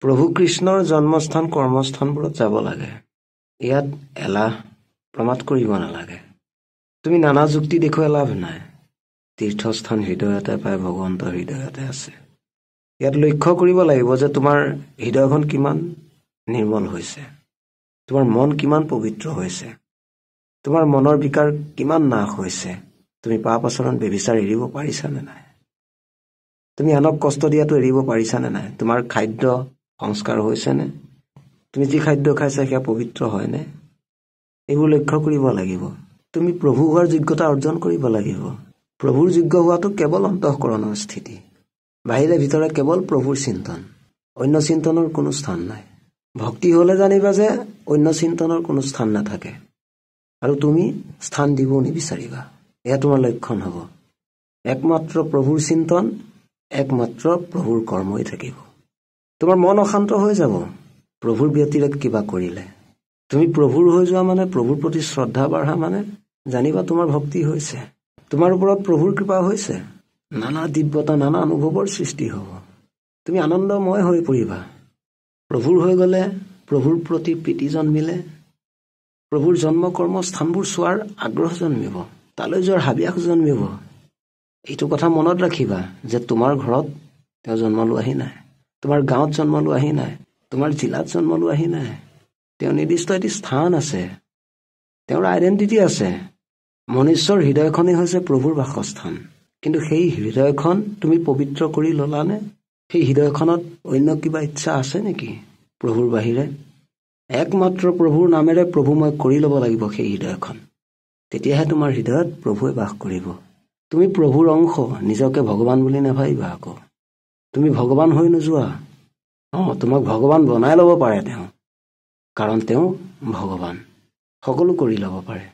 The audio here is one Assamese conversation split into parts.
প্ৰভু কৃষ্ণৰ জন্মস্থান কৰ্মস্থানবোৰত যাব লাগে। ইয়াত এলাহ প্ৰমাদ কৰিব নালাগে। তুমি নানা যুক্তি দেখুৱাই লাভ নাই। তীৰ্থস্থান হৃদয়তে পায়, ভগৱন্তৰ হৃদয়তে আছে। ইয়াত লক্ষ্য কৰিব লাগিব যে তোমাৰ হৃদয়খন কিমান নিৰ্মল হৈছে, তোমাৰ মন কিমান পবিত্ৰ হৈছে, তোমাৰ মনৰ বিকাৰ কিমান নাশ হৈছে। তুমি পাপ আচৰণ ব্যভিচাৰ এৰিব পাৰিছানে নাই? তুমি আনক কষ্ট দিয়াটো এৰিব পাৰিছানে নাই? তোমাৰ খাদ্য সংস্কাৰ হৈছেনে? তুমি যি খাদ্য খাইছা সেয়া পবিত্ৰ হয়নে? এইবোৰ লক্ষ্য কৰিব লাগিব। তুমি প্ৰভু হোৱাৰ যোগ্যতা অৰ্জন কৰিব লাগিব। প্ৰভুৰ যোগ্য হোৱাটো কেৱল অন্তঃকৰণৰ স্থিতি। বাহিৰে ভিতৰে কেৱল প্ৰভুৰ চিন্তন, অন্য চিন্তনৰ কোনো স্থান নাই। ভক্তি হলে জানিবা যে অন্য চিন্তনৰ কোনো স্থান নাথাকে, আৰু তুমি স্থান দিব নিবিচাৰিবা। এয়া তোমাৰ লক্ষণ হ'ব। একমাত্ৰ প্ৰভুৰ চিন্তন, একমাত্ৰ প্ৰভুৰ কৰ্মই থাকিব। তোমাৰ মন অশান্ত হৈ যাব প্ৰভুৰ ব্যতিৰেক কিবা কৰিলে। তুমি প্ৰভুৰ হৈ যোৱা মানে, প্ৰভুৰ প্ৰতি শ্ৰদ্ধা বাঢ়া মানে, জানিবা তোমাৰ ভক্তি হৈছে, তোমাৰ ওপৰত প্ৰভুৰ কৃপা হৈছে। নানা দিব্যতা, নানা অনুভৱৰ সৃষ্টি হ'ব। তুমি আনন্দময় হৈ পৰিবা। প্ৰভুৰ হৈ গ'লে প্ৰভুৰ প্ৰতি প্ৰীতি জন্মিলে, প্ৰভুৰ জন্ম কৰ্ম স্থানবোৰ চোৱাৰ আগ্ৰহ জন্মিব, তালৈ যোৱাৰ হাবিয়াস জন্মিব। এইটো কথা মনত ৰাখিবা যে তোমাৰ ঘৰত তেওঁ জন্ম লোৱাহি নাই, তোমাৰ গাঁৱত জন্ম লোৱাহি নাই, তোমাৰ জিলাত জন্ম লোৱাহি নাই। তেওঁ নিৰ্দিষ্ট এটি স্থান আছে, তেওঁৰ আইডেণ্টিটি আছে। মনুষ্যৰ হৃদয়খনেই হৈছে প্ৰভুৰ বাসস্থান। কিন্তু সেই হৃদয়খন তুমি পবিত্ৰ কৰি ললানে? সেই হৃদয়খনত অন্য কিবা ইচ্ছা আছে নেকি প্ৰভুৰ বাহিৰে? একমাত্ৰ প্ৰভুৰ নামেৰে প্ৰভুময় কৰি ল'ব লাগিব সেই হৃদয়খন। তেতিয়াহে তোমাৰ হৃদয়ত প্ৰভুৱে বাস কৰিব। তুমি প্ৰভুৰ অংশ, নিজকে ভগৱান বুলি নাভাবিবা আকৌ। তুমি ভগৱান হৈ নোযোৱা। তোমাক ভগৱান বনাই ল'ব পাৰে তেওঁ, কাৰণ তেওঁ ভগৱান, সকলো কৰি ল'ব পাৰে।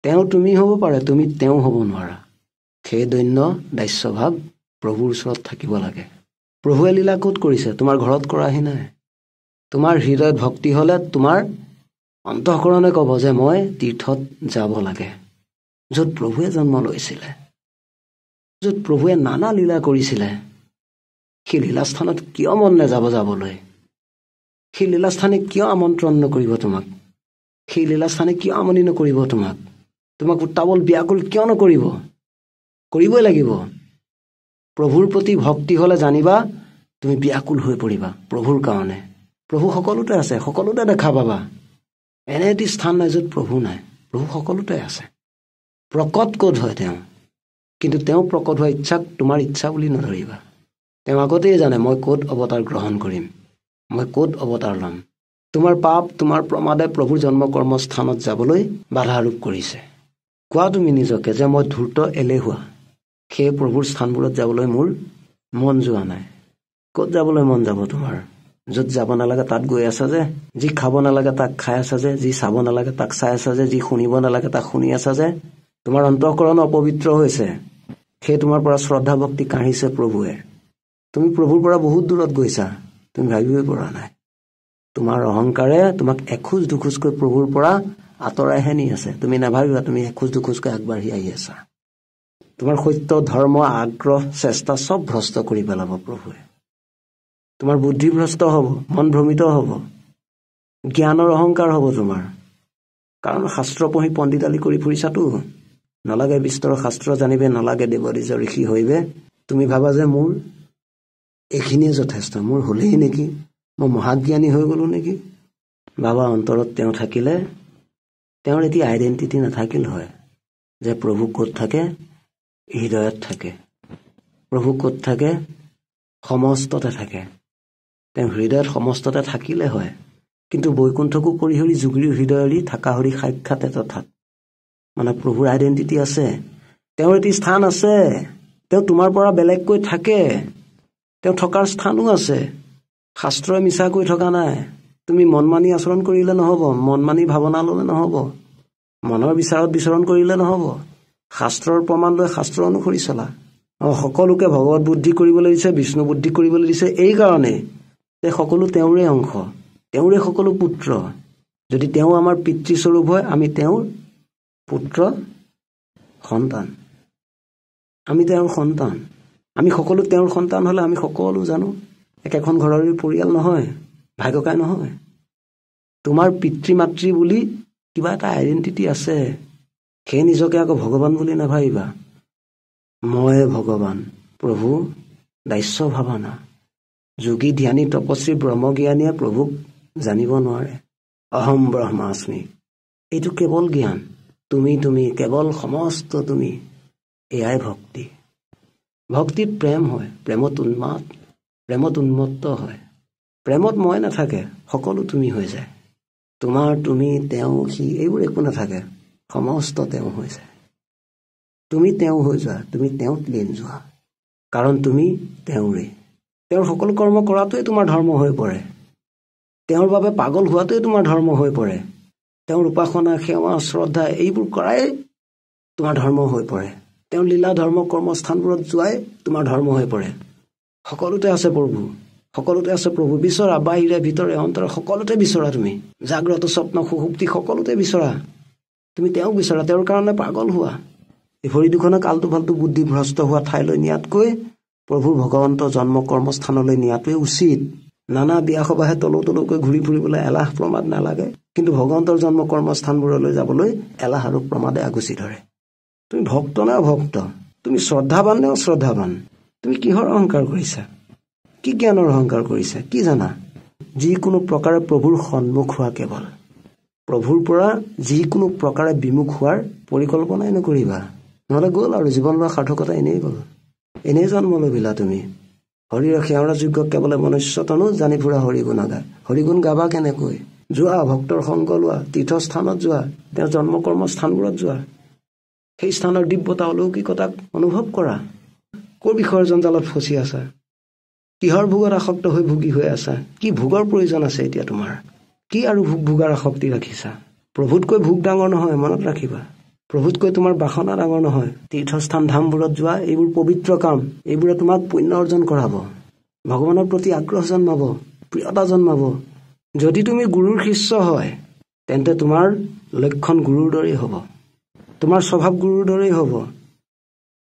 তেওঁ তুমি হ'ব পাৰে, তুমি তেওঁ হ'ব নোৱাৰা। সেই দৈন্য দাস্যভাৱ প্ৰভুৰ ওচৰত থাকিব লাগে। প্ৰভুৱে লীলা ক'ত কৰিছে? তোমাৰ ঘৰত কৰাহি নাই। তোমাৰ হৃদয়ত ভক্তি হ'লে তোমাৰ অন্তঃকৰণে ক'ব যে মই তীৰ্থত যাব লাগে, য'ত প্ৰভুৱে জন্ম লৈছিলে, য'ত প্ৰভুৱে নানা লীলা কৰিছিলে। সেই লীলাস্থানত কিয় মন নাযাব যাবলৈ? সেই লীলাস্থানে কিয় আমন্ত্ৰণ নকৰিব তোমাক? সেই লীলাস্থানে কিয় আমনি নকৰিব তোমাক? তোমাক উত্তাৱল ব্যাকুল কিয় নকৰিব? কৰিবই লাগিব। প্ৰভুৰ প্ৰতি ভক্তি হ'লে জানিবা তুমি ব্যাকুল হৈ পৰিবা প্ৰভুৰ কাৰণে। প্ৰভু সকলোতে আছে, সকলোতে দেখা পাবা। এনে এটি স্থান নাই য'ত প্ৰভু নাই। প্ৰভু সকলোতে আছে। প্ৰকট ক'ত হয় তেওঁ, কিন্তু তেওঁ প্ৰকট হোৱা ইচ্ছাক তোমাৰ ইচ্ছা বুলি নধৰিবা। তেওঁ আগতেই জানে মই ক'ত অৱতাৰ গ্ৰহণ কৰিম, মই ক'ত অৱতাৰ ল'ম। তোমাৰ পাপ, তোমাৰ প্ৰমাদে প্ৰভুৰ জন্ম কৰ্মস্থানত যাবলৈ বাধা আৰোপ কৰিছে। কোৱা তুমি নিজকে যে মই ধূৰ্ত এলেহুৱা, সেই প্ৰভুৰ স্থানবোৰত যাবলৈ মোৰ মন যোৱা নাই। ক'ত যাবলৈ মন যাব তোমাৰ? য'ত যাব নালাগে তাত গৈ আছা যে, যি খাব নালাগে তাক খাই আছা যে, যি চাব নালাগে তাক চাই আছা যে, যি শুনিব নালাগে তাক শুনি আছা যে। তোমাৰ অন্তঃকৰণ অপবিত্ৰ হৈছে। সেই তোমাৰ পৰা শ্ৰদ্ধা ভক্তি কাঢ়িছে প্ৰভুৱে। তুমি প্ৰভুৰ পৰা বহুত দূৰত গৈছা, তুমি ভাবিবই পৰা নাই। তোমাৰ অহংকাৰে তোমাক এখোজ দুখোজকৈ প্ৰভুৰ পৰা আঁতৰাইহে নি আছে। তুমি নাভাবিবা তুমি এখোজ দুখোজকৈ আগবাঢ়ি আহি আছা। তোমাৰ সত্য, ধৰ্ম, আগ্ৰহ, চেষ্টা চব ভ্ৰষ্ট কৰি পেলাব প্ৰভুৱে। তোমাৰ বুদ্ধি ভ্ৰষ্ট হ'ব, মন ভ্ৰমিত হ'ব, জ্ঞানৰ অহংকাৰ হ'ব তোমাৰ। কাৰণ শাস্ত্ৰ পঢ়ি পণ্ডিতালি কৰি ফুৰিছাতো। নালাগে বিস্তৰ শাস্ত্ৰ জানিবে, নালাগে দেৱদ্বিজ ঋষি হৈবে। তুমি ভাবা যে মোৰ এইখিনিয়ে যথেষ্ট, মোৰ হ'লেই নেকি, মই মহাজ্ঞানী হৈ গ'লো নেকি? বাবা অন্তৰত তেওঁ থাকিলে তেওঁৰ এটি আইডেণ্টিটি নাথাকিল হয় যে প্ৰভু ক'ত থাকে? হৃদয়ত থাকে। প্ৰভু ক'ত থাকে? সমস্ততে থাকে। তেওঁ হৃদয়ত সমস্ততে থাকিলে হয়। কিন্তু বৈকুণ্ঠকো পৰিহৰি যোগীৰ হৃদয়ৰি থাকা হৰি সাক্ষাৎ তথাৎ। মানে প্ৰভুৰ আইডেণ্টিটি আছে, তেওঁৰ এটি স্থান আছে। তেওঁ তোমাৰ পৰা বেলেগকৈ থাকে, তেওঁ থকাৰ স্থানো আছে। শাস্ত্ৰই মিছা কৈ থকা নাই। তুমি মন মানি আচৰণ কৰিলে নহ'ব, মন মানি ভাৱনা ল'লে নহ'ব, মনৰ বিচাৰত বিচৰণ কৰিলে নহ'ব। শাস্ত্ৰৰ প্ৰমাণ লৈ শাস্ত্ৰ অনুসৰি চলা। সকলোকে ভগৱত বুদ্ধি কৰিবলৈ দিছে, বিষ্ণু বুদ্ধি কৰিবলৈ দিছে এই কাৰণে যে সকলো তেওঁৰে অংশ, তেওঁৰে সকলো পুত্ৰ। যদি তেওঁ আমাৰ পিতৃস্বৰূপ হয়, আমি তেওঁৰ পুত্ৰ সন্তান, আমি তেওঁৰ সন্তান। আমি সকলো তেওঁৰ সন্তান হ'লে আমি সকলো জানো একেখন ঘৰৰে পৰিয়াল নহয়, ভাই ককাই নহয়। তোমাৰ পিতৃ মাতৃ বুলি কিবা এটা আইডেণ্টিটি আছে। সেই নিজকে আকৌ ভগৱান বুলি নাভাবিবা। মই ভগৱান, প্ৰভু দাস্য ভাৱনা। যোগী ধ্যানী তপস্বী ব্ৰহ্মজ্ঞানীয়ে প্ৰভুক জানিব নোৱাৰে। অহম ব্ৰহ্মাস্মি, এইটো কেৱল জ্ঞান। তুমি কেৱল সমস্ত তুমি, এয়াই ভক্তি। ভক্তিত প্ৰেম হয়, প্ৰেমত উন্মত্ত হয়। প্ৰেমত মই নাথাকে, সকলো তুমি হৈ যায়। তোমাৰ, তুমি, তেওঁ, সি এইবোৰ একো নাথাকে, সমস্ত তেওঁ হৈ যায়। তুমি তেওঁ হৈ যোৱা, তুমি তেওঁত লীন যোৱা, কাৰণ তুমি তেওঁৰে। তেওঁৰ সকলো কৰ্ম কৰাটোৱে তোমাৰ ধৰ্ম হৈ পৰে। তেওঁৰ বাবে পাগল হোৱাটোৱে তোমাৰ ধৰ্ম হৈ পৰে। তেওঁৰ উপাসনা, সেৱা, শ্ৰদ্ধা এইবোৰ কৰাই তোমাৰ ধৰ্ম হৈ পৰে। তেওঁৰ লীলা ধৰ্ম কৰ্মস্থানবোৰত যোৱাই তোমাৰ ধৰ্ম হৈ পৰে। সকলোতে আছে প্ৰভু, সকলোতে আছে প্ৰভু। বিচৰা, বাহিৰে ভিতৰে অন্তৰে সকলোতে বিচৰা তুমি। জাগ্ৰত স্বপ্ন সুষুপ্তি সকলোতে বিচৰা। তুমি তেওঁক বিচৰা, তেওঁৰ কাৰণে পাগল হোৱা। এই ভৰি দুখনক আলটু ফাল্টু বুদ্ধি ভ্ৰষ্ট হোৱা ঠাইলৈ নিয়াতকৈ প্ৰভুৰ ভগৱন্ত জন্ম কৰ্মস্থানলৈ নিয়াটোৱে উচিত। নানা বিয়া সবাহে তলৌকৈ ঘূৰি ফুৰিবলৈ এলাহ প্ৰমাদ নালাগে, কিন্তু ভগৱন্তৰ জন্ম কৰ্মস্থানবোৰলৈ যাবলৈ এলাহ আৰু প্ৰমাদে আগুচি ধৰে। তুমি ভক্ত নে অভক্ত? তুমি শ্ৰদ্ধাৱান নে অশ্ৰদ্ধাৱান? তুমি কিহৰ অহংকাৰ কৰিছা? কি জ্ঞানৰ অহংকাৰ কৰিছা? কি জানা? যিকোনো প্ৰকাৰে প্ৰভুৰ সন্মুখ হোৱা কেৱল। প্ৰভুৰ পৰা যিকোনো প্ৰকাৰে বিমুখ হোৱাৰ পৰিকল্পনাই নকৰিবা, নহ'লে গ'ল আৰু জীৱন লোৱা সাৰ্থকতা এনেই গ'ল। এনেই জন্ম লভিলা তুমি। হৰিৰ সেৱাৰ যোগ্য কেৱল মনুষ্যতনো জানি ফুৰা হৰিগুণ গা। হৰিগুণ গাবা কেনেকৈ? যোৱা, ভক্তৰ সংগ লোৱা, তীৰ্থস্থানত যোৱা, তেওঁৰ জন্ম কৰ্মস্থানবোৰত যোৱা। সেই স্থানৰ দিব্যতা অলৌকিকতাক অনুভৱ কৰা। ক'ৰ বিষয়ৰ জঞ্জালত ফচি আছা? কিহৰ ভোগত আসক্ত হৈ ভোগী হৈ আছা? কি ভোগৰ প্ৰয়োজন আছে এতিয়া তোমাৰ? কি আৰু ভোগাৰ আসক্তি ৰাখিছা? প্ৰভুতকৈ ভোগ ডাঙৰ নহয়, মনত ৰাখিবা। প্ৰভুতকৈ তোমাৰ বাসনা ডাঙৰ নহয়। তীৰ্থস্থান ধামবোৰত যোৱা, এইবোৰ পবিত্ৰ কাম। এইবোৰে তোমাক পুণ্য অৰ্জন কৰাব, ভগৱানৰ প্ৰতি আগ্ৰহ জন্মাব, প্ৰিয়তা জন্মাব। যদি তুমি গুৰুৰ শিষ্য হয়, তেন্তে তোমাৰ লক্ষণ গুৰুৰ দৰেই হ'ব, তোমাৰ স্বভাৱ গুৰুৰ দৰেই হ'ব।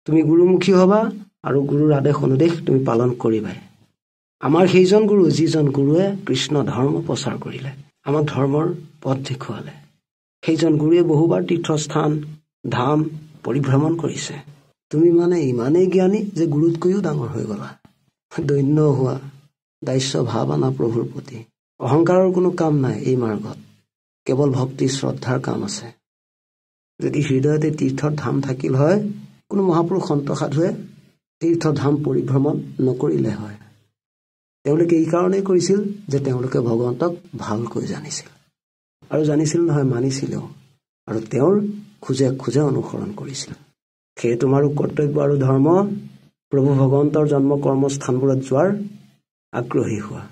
তুমি গুৰুমুখী হবা আৰু গুৰুৰ আদেশ অনুদেশ তুমি পালন কৰিবাই। আমাৰ সেইজন গুৰু, যিজন গুৰুৱে কৃষ্ণ ধৰ্ম প্ৰচাৰ কৰিলে, আমাক ধৰ্মৰ পথ দেখুৱালে। সেইজন গুৰুৱে বহুবাৰ তীৰ্থস্থান ধাম পৰিভ্ৰমণ কৰিছে। তুমি মানে ইমানেই জ্ঞানী যে গুৰুতকৈও ডাঙৰ হৈ গলা। দৈন্য হোৱা, দাস্য ভাৱ আনা প্ৰভুৰ প্ৰতি। অহংকাৰৰ কোনো কাম নাই এই মাৰ্গত, কেৱল ভক্তি শ্ৰদ্ধাৰ কাম আছে। যদি হৃদয়তে তীৰ্থৰ ধাম থাকিল হয়, কোনো মহাপুৰুষ সন্ত সাধুৱে তীৰ্থধাম পৰিভ্ৰমণ নকৰিলে হয়। তেওঁলোকে এই কাৰণেই কৰিছিল যে তেওঁলোকে ভগৱন্তক ভালকৈ জানিছিল, আৰু জানিছিল নহয়, মানিছিলেও, আৰু তেওঁৰ খোজে খোজে অনুসৰণ কৰিছিল। সেয়ে তোমাৰো কৰ্তব্য আৰু ধৰ্ম প্ৰভু ভগৱন্তৰ জন্ম কৰ্মস্থানবোৰত যোৱাৰ আগ্ৰহী হোৱা।